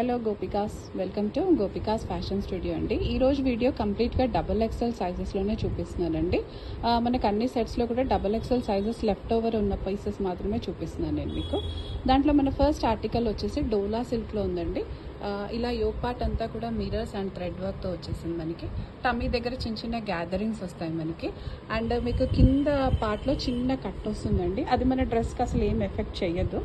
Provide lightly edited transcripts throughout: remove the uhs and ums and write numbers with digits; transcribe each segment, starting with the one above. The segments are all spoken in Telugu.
Hello gopikas, welcome to gopikas fashion studio అండి. ఈరోజు వీడియో కంప్లీట్గా XXL సైజెస్లోనే చూపిస్తున్నానండి. మనకు అన్ని సెట్స్లో కూడా XXL సైజెస్ లెఫ్ట్ ఓవర్ ఉన్న పీసెస్ మాత్రమే చూపిస్తున్నాను నేను మీకు. దాంట్లో మన ఫస్ట్ ఆర్టికల్ వచ్చేసి డోలా సిల్క్లో ఉందండి. ఇలా యోక్ పార్ట్ అంతా కూడా మిరర్స్ అండ్ థ్రెడ్ వర్క్తో వచ్చేసింది. మనకి టమ్మీ దగ్గర చిన్న చిన్న గ్యాదరింగ్స్ వస్తాయి మనకి. అండ్ మీకు కింద పార్ట్లో చిన్న కట్ వస్తుందండి. అది మన డ్రెస్కి అసలు ఏం ఎఫెక్ట్ చేయదు.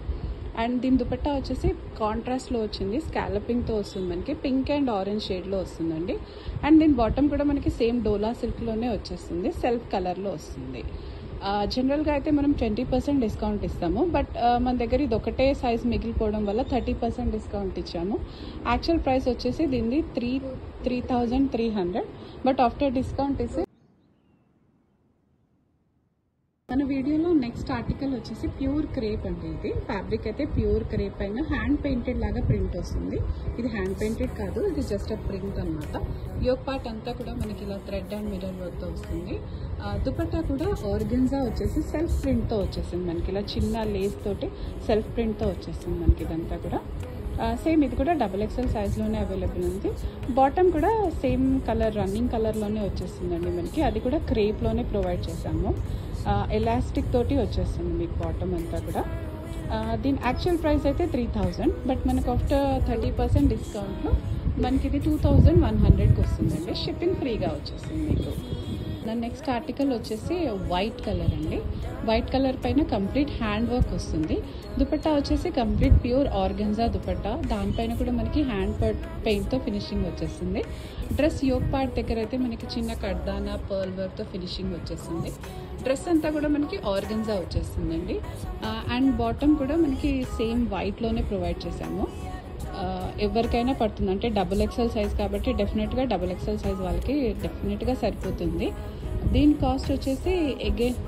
అండ్ దీని దుపట్టా వచ్చేసి కాంట్రాస్ట్లో వచ్చింది, స్కాలపింగ్తో వస్తుంది. మనకి పింక్ అండ్ ఆరెంజ్ షేడ్లో వస్తుందండి. అండ్ దీని బాటమ్ కూడా మనకి సేమ్ డోలా సిల్క్లోనే వచ్చేస్తుంది, సెల్ఫ్ కలర్లో వస్తుంది. జనరల్గా అయితే మనం 20% డిస్కౌంట్ ఇస్తాము, బట్ మన దగ్గర ఇది ఒకటే సైజ్ మిగిలిపోవడం వల్ల 30% డిస్కౌంట్ ఇచ్చాము. యాక్చువల్ ప్రైస్ వచ్చేసి దీన్ని 3,300, బట్ ఆఫ్టర్ డిస్కౌంట్ ఇస్తే మన వీడియోలో నెక్స్ట్ ఆర్టికల్ వచ్చేసి ప్యూర్ క్రేప్ అండి. ఇది ఫ్యాబ్రిక్ అయితే ప్యూర్ క్రేప్ పైన హ్యాండ్ పెయింటెడ్ లాగా ప్రింట్ వస్తుంది. ఇది హ్యాండ్ పెయింటెడ్ కాదు, ఇది జస్ట్ అ ప్రింట్ అనమాట. యోక్ పార్ట్ అంతా కూడా మనకి ఇలా థ్రెడ్ అండ్ మిర్రర్ వర్క్తో వస్తుంది. దుపట్టా కూడా ఆర్గెన్జా వచ్చేసి సెల్ఫ్ ప్రింట్తో వచ్చేసింది. మనకి ఇలా చిన్న లేస్ తోటి సెల్ఫ్ ప్రింట్తో వచ్చేస్తుంది మనకి ఇదంతా కూడా. సేమ్ ఇది కూడా XXL సైజ్లోనే అవైలబుల్ ఉంది. బాటమ్ కూడా సేమ్ కలర్, రన్నింగ్ కలర్లోనే వచ్చేస్తుందండి మనకి. అది కూడా క్రేప్లోనే ప్రొవైడ్ చేసాము. ఎలాస్టిక్ తోటి వచ్చేస్తుంది మీకు బాటమ్ అంతా కూడా. దీని యాక్చువల్ ప్రైస్ అయితే 3,000, బట్ మనకు ఆఫ్టర్ 30% డిస్కౌంట్లో మనకి ఇది 2,100కి వస్తుందండి. షిప్పింగ్ ఫ్రీగా వచ్చేస్తుంది మీకు. నెక్స్ట్ ఆర్టికల్ వచ్చేసి వైట్ కలర్ అండి. వైట్ కలర్ పైన కంప్లీట్ హ్యాండ్ వర్క్ వస్తుంది. దుపట్టా వచ్చేసి కంప్లీట్ ప్యూర్ ఆర్గెన్జా దుపట్టా, దానిపైన కూడా మనకి హ్యాండ్ పెయింట్తో ఫినిషింగ్ వచ్చేస్తుంది. డ్రెస్ యోక్ పార్ట్ దగ్గర అయితే మనకి చిన్న కడ్దానా పర్ల్ వర్క్తో ఫినిషింగ్ వచ్చేస్తుంది. డ్రెస్ అంతా కూడా మనకి ఆర్గెన్జా వచ్చేస్తుందండి. అండ్ బాటమ్ కూడా మనకి సేమ్ వైట్లోనే ప్రొవైడ్ చేసాము. ఎవరికైనా పడుతుంది, అంటే XXL సైజ్ కాబట్టి డెఫినెట్గా XXL సైజ్ వాళ్ళకి డెఫినెట్గా సరిపోతుంది. దీని కాస్ట్ వచ్చేసి అగైన్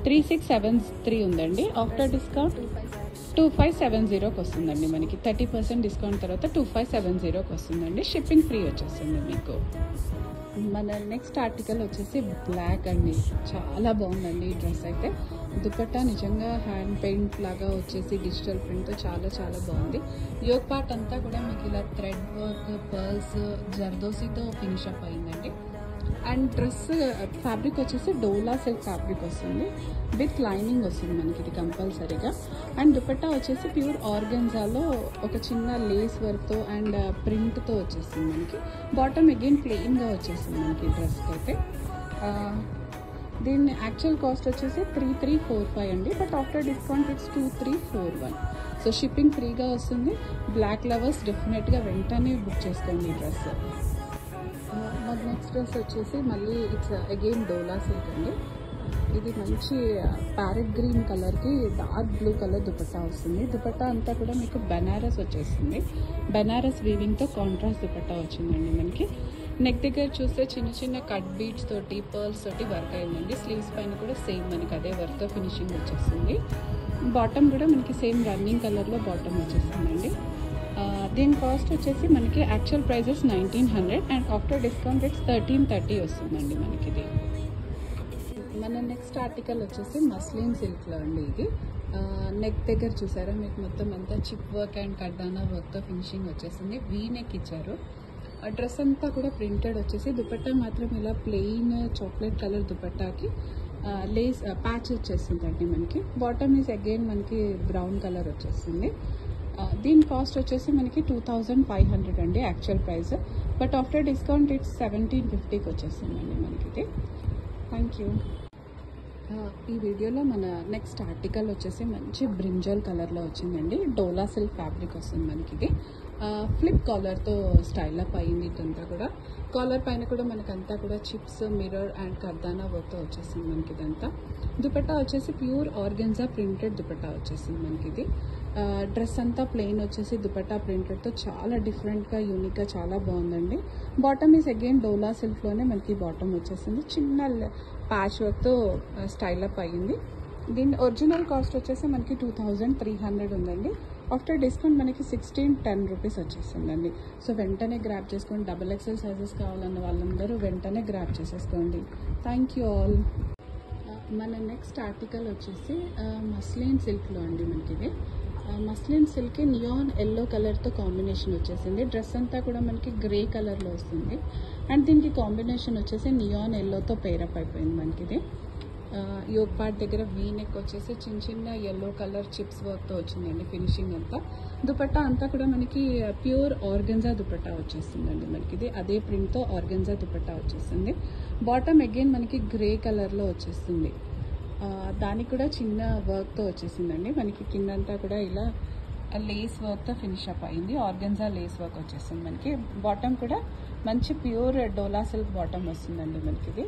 3,673 ఉందండి. ఆఫ్టర్ డిస్కౌంట్ 2,570కి వస్తుందండి మనకి. 30% డిస్కౌంట్ తర్వాత 2,570కి వస్తుందండి. షిప్పింగ్ ఫ్రీ వచ్చేస్తుంది మీకు. మన నెక్స్ట్ ఆర్టికల్ వచ్చేసి బ్లాక్ అండి. చాలా బాగుందండి ఈ డ్రెస్ అయితే. దుపట్టా నిజంగా హ్యాండ్ పెయింట్ లాగా వచ్చేసి డిజిటల్ ప్రింట్తో చాలా చాలా బాగుంది. యోక్ పార్ట్ అంతా కూడా మీకు ఇలా థ్రెడ్ వర్క్, పర్ల్స్, జర్దోసీతో ఫినిష్ అప్ అయిందండి. అండ్ డ్రెస్ ఫ్యాబ్రిక్ వచ్చేసి డోలా సిల్క్ ఫ్యాబ్రిక్ వస్తుంది, విత్ లైనింగ్ వస్తుంది మనకి ఇది కంపల్సరీగా. అండ్ దుపట్టా వచ్చేసి ప్యూర్ ఆర్గెన్జాలో ఒక చిన్న లేస్ వర్క్తో అండ్ ప్రింట్తో వచ్చేస్తుంది మనకి. బాటమ్ అగైన్ ప్లెయిన్గా వచ్చేస్తుంది మనకి డ్రెస్కి అయితే. దీని యాక్చువల్ కాస్ట్ వచ్చేసి 3,345 అండి, but after discount it's 2,341. So shipping ఫ్రీగా వస్తుంది. బ్లాక్ లవర్స్ డెఫినెట్గా వెంటనే బుక్ చేసుకోండి ఈ డ్రెస్. మాకు నెక్స్ట్ డ్రెస్ వచ్చేసి మళ్ళీ ఇట్స్ అగైన్ డోలా సిల్క్ అండి. ఇది మంచి ప్యారెట్ గ్రీన్ కలర్కి డార్క్ బ్లూ కలర్ దుపట్టా వస్తుంది. దుపట్టా అంతా కూడా మీకు బెనారస్ వచ్చేస్తుంది. బెనారస్ వీవింగ్తో కాంట్రాస్ట్ దుపట్టా వచ్చిందండి మనకి. నెక్ దగ్గర చూస్తే చిన్న చిన్న కట్ బీడ్స్ తోటి, పర్ల్స్ తోటి వర్క్ అయిందండి. స్లీవ్స్ పైన కూడా సేమ్ మనకి అదే వర్క్తో ఫినిషింగ్ వచ్చేస్తుంది. బాటమ్ కూడా మనకి సేమ్ రన్నింగ్ కలర్లో బాటమ్ వచ్చేస్తుందండి. దీని కాస్ట్ వచ్చేసి మనకి actual prices 1,900 and after discount it's 1,330 వస్తుందండి మనకి ఇది. మన నెక్స్ట్ ఆర్టికల్ వచ్చేసి మస్లిన్ సిల్క్లో అండి. ఇది నెక్ దగ్గర చూసారా మీకు మొత్తం అంతా చిప్ వర్క్ అండ్ కడ్డానా వర్క్తో ఫినిషింగ్ వచ్చేసింది. వీ నెక్ ఇచ్చారు. డ్రెస్ అంతా కూడా ప్రింటెడ్ వచ్చేసి, దుపట్టా మాత్రం ఇలా ప్లెయిన్ చాక్లెట్ కలర్ దుపట్టాకి లేస్ ప్యాచ్ వచ్చేస్తుందండి మనకి. బాటమ్ ఈజ్ అగైన్ మనకి బ్రౌన్ కలర్ వచ్చేస్తుంది. దీని కాస్ట్ వచ్చేసి మనకి 2,500 అండి actual price, but after discount it's 1,750కి వచ్చేస్తుందండి మనకి ఇది. Thank you. ఈ వీడియోలో మన నెక్స్ట్ ఆర్టికల్ వచ్చేసి మంచి బ్రింజల్ కలర్లో వచ్చిందండి. డోలా సిల్క్ ఫ్యాబ్రిక్ వస్తుంది మనకి ఇది. ఫ్లిప్ కాలర్తో స్టైల్ అప్ అయింది ఇదంతా కూడా. కాలర్ పైన కూడా మనకంతా కూడా చిప్స్, మిర్రర్ అండ్ కర్దానా వర్క్తో వచ్చేసింది మనకి ఇదంతా. దుపట్టా వచ్చేసి ప్యూర్ ఆర్గెన్జా ప్రింటెడ్ దుపట్టా వచ్చేసింది మనకి ఇది. డ్రెస్ అంతా ప్లెయిన్ వచ్చేసి దుపట్టా ప్రింటెడ్తో చాలా డిఫరెంట్గా, యూనిక్గా చాలా బాగుందండి. బాటమ్ ఈజ్ అగైన్ డోలా సిల్క్లోనే మనకి బాటమ్ వచ్చేసింది. చిన్న ప్యాచ్ వర్క్తో స్టైల్ అప్ అయ్యింది. దీని ఒరిజినల్ కాస్ట్ వచ్చేసి మనకి 2,300 ఉందండి. ఆఫ్టర్ డిస్కౌంట్ మనకి 1,610 రూపీస్ వచ్చేస్తుందండి. సో వెంటనే గ్రాప్ చేసుకోండి. XXL సైజెస్ కావాలన్న వాళ్ళందరూ వెంటనే గ్రాప్ చేసేసుకోండి. Thank you all. మన నెక్స్ట్ ఆర్టికల్ వచ్చేసి మస్లిన్ సిల్క్లో అండి మనకి ఇది. మస్లిన్ సిల్క్ నియాన్ ఎల్లో కలర్తో కాంబినేషన్ వచ్చేసింది. డ్రెస్ అంతా కూడా మనకి గ్రే కలర్లో వస్తుంది. అండ్ దీనికి కాంబినేషన్ వచ్చేసి నియాన్ ఎల్లోతో పేరప్ అయిపోయింది మనకి ఇది. యోగ్ పార్ట్ దగ్గర వీ నెక్ వచ్చేసి చిన్న చిన్న ఎల్లో కలర్ చిప్స్ వర్క్తో వచ్చిందండి ఫినిషింగ్ అంతా. దుపట్టా అంతా కూడా మనకి ప్యూర్ ఆర్గన్జా దుపట్టా వచ్చేస్తుందండి మనకి ఇది. అదే ప్రింట్తో ఆర్గన్జా దుపట్టా వచ్చేస్తుంది. బాటమ్ అగైన్ మనకి గ్రే కలర్లో వచ్చేస్తుంది. దానికి కూడా చిన్న వర్క్తో వచ్చేసిందండి మనకి. కిందంతా కూడా ఇలా లేస్ వర్క్తో ఫినిష్ అప్ అయింది. ఆర్గన్జా లేస్ వర్క్ వచ్చేస్తుంది మనకి. బాటమ్ కూడా మంచి ప్యూర్ డోలా సిల్క్ బాటమ్ వస్తుందండి మనకి ఇది.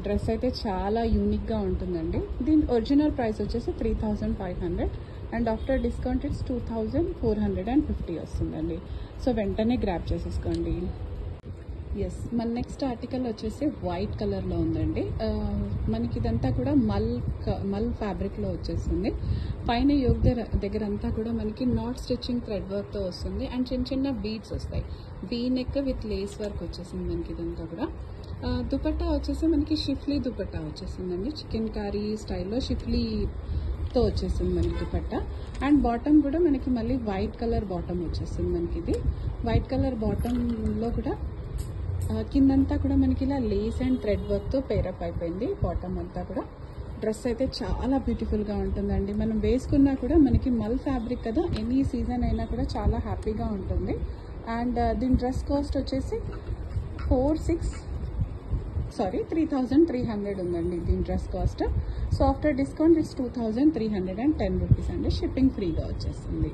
డ్రెస్ అయితే చాలా యూనిక్గా ఉంటుందండి. దీని ఒరిజినల్ ప్రైస్ వచ్చేసి 3500 అండ్ ఆఫ్టర్ డిస్కౌంట్ ఇట్స్ 2450 వస్తుందండి. సో వెంటనే గ్రాప్ చేసేసుకోండి. ఎస్, మన నెక్స్ట్ ఆర్టికల్ వచ్చేసి వైట్ కలర్లో ఉందండి. మనకి ఇదంతా కూడా మల్ ఫ్యాబ్రిక్లో వచ్చేస్తుంది. పైన యోగ్ దగ్గర అంతా కూడా మనకి నాట్ స్టిచ్చింగ్ థ్రెడ్ వర్క్తో వస్తుంది. అండ్ చిన్న చిన్న బీడ్స్ వస్తాయి. V neck with lace work వచ్చేసింది మనకి ఇదంతా కూడా. దుపట్టా వచ్చేసి మనకి షిఫ్లీ దుపట్టా వచ్చేసిందండి. చికెన్ కర్రీ స్టైల్లో షిఫ్లీతో వచ్చేసింది మనకి దుపట్టా. అండ్ బాటమ్ కూడా మనకి మళ్ళీ వైట్ కలర్ బాటమ్ వచ్చేసింది మనకి ఇది. వైట్ కలర్ బాటంలో కూడా కిందంతా కూడా మనకి ఇలా లేస్ అండ్ థ్రెడ్ వర్క్తో పేరప్ అయిపోయింది బాటమ్ అంతా కూడా. డ్రెస్ అయితే చాలా బ్యూటిఫుల్గా ఉంటుందండి. మనం వేసుకున్నా కూడా మనకి మల్ ఫ్యాబ్రిక్ కదా, ఎనీ సీజన్ అయినా కూడా చాలా హ్యాపీగా ఉంటుంది. అండ్ దీని డ్రెస్ కాస్ట్ వచ్చేసి 3300 ఉందండి దీని dress cost. So after discount it's 2310 rupees అండి. షిప్పింగ్ ఫ్రీగా వచ్చేస్తుంది.